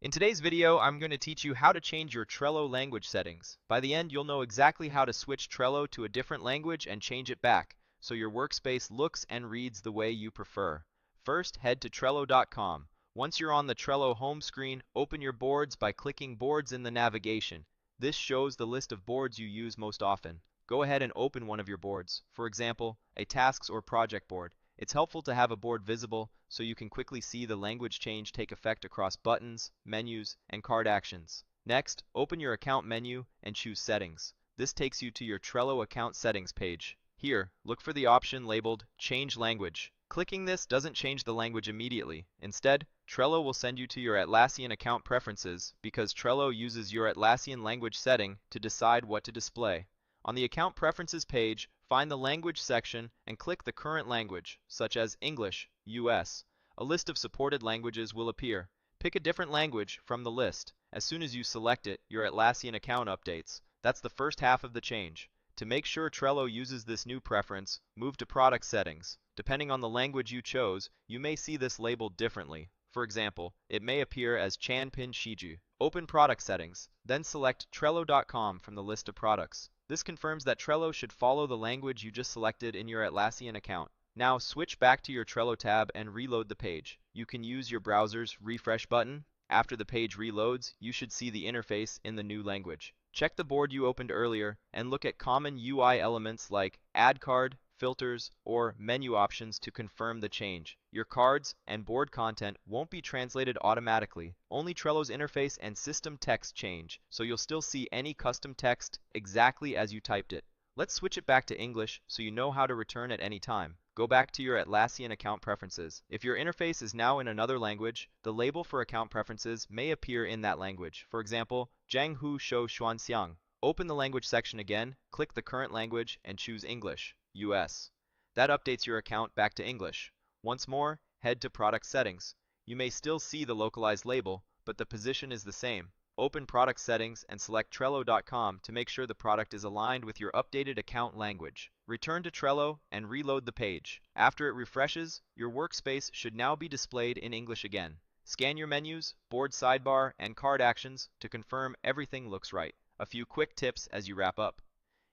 In today's video, I'm going to teach you how to change your Trello language settings. By the end, you'll know exactly how to switch Trello to a different language and change it back, so your workspace looks and reads the way you prefer. First, head to Trello.com. Once you're on the Trello home screen, open your boards by clicking Boards in the navigation. This shows the list of boards you use most often. Go ahead and open one of your boards, for example, a tasks or project board. It's helpful to have a board visible so you can quickly see the language change take effect across buttons, menus, and card actions. Next, open your account menu and choose Settings. This takes you to your Trello account settings page. Here, look for the option labeled Change Language. Clicking this doesn't change the language immediately. Instead, Trello will send you to your Atlassian account preferences because Trello uses your Atlassian language setting to decide what to display. On the Account Preferences page, find the Language section and click the current language, such as English, US. A list of supported languages will appear. Pick a different language from the list. As soon as you select it, your Atlassian account updates. That's the first half of the change. To make sure Trello uses this new preference, move to Product Settings. Depending on the language you chose, you may see this labeled differently. For example, it may appear as Chanpin Shiju. Open Product Settings, then select Trello.com from the list of products. This confirms that Trello should follow the language you just selected in your Atlassian account. Now switch back to your Trello tab and reload the page. You can use your browser's refresh button. After the page reloads, you should see the interface in the new language. Check the board you opened earlier and look at common UI elements like Add Card, filters, or menu options to confirm the change. Your cards and board content won't be translated automatically. Only Trello's interface and system text change, so you'll still see any custom text exactly as you typed it. Let's switch it back to English so you know how to return at any time. Go back to your Atlassian account preferences. If your interface is now in another language, the label for account preferences may appear in that language. For example, Jianghu Shou Xuanxiang. Open the language section again, click the current language, and choose English, US. That updates your account back to English. Once more, head to Product Settings. You may still see the localized label, but the position is the same. Open Product Settings and select Trello.com to make sure the product is aligned with your updated account language. Return to Trello and reload the page. After it refreshes, your workspace should now be displayed in English again. Scan your menus, board sidebar, and card actions to confirm everything looks right. A few quick tips as you wrap up.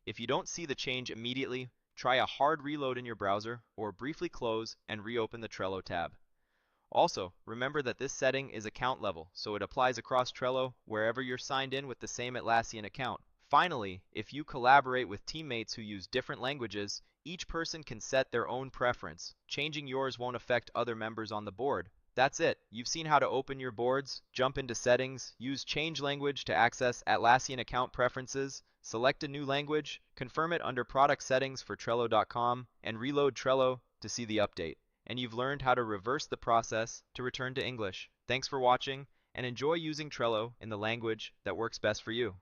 If you don't see the change immediately, try a hard reload in your browser or briefly close and reopen the Trello tab. Also, remember that this setting is account level, so it applies across Trello wherever you're signed in with the same Atlassian account. Finally, if you collaborate with teammates who use different languages, each person can set their own preference. Changing yours won't affect other members on the board. That's it. You've seen how to open your boards, jump into settings, use change language to access Atlassian account preferences, select a new language, confirm it under product settings for Trello.com, and reload Trello to see the update. And you've learned how to reverse the process to return to English. Thanks for watching, and enjoy using Trello in the language that works best for you.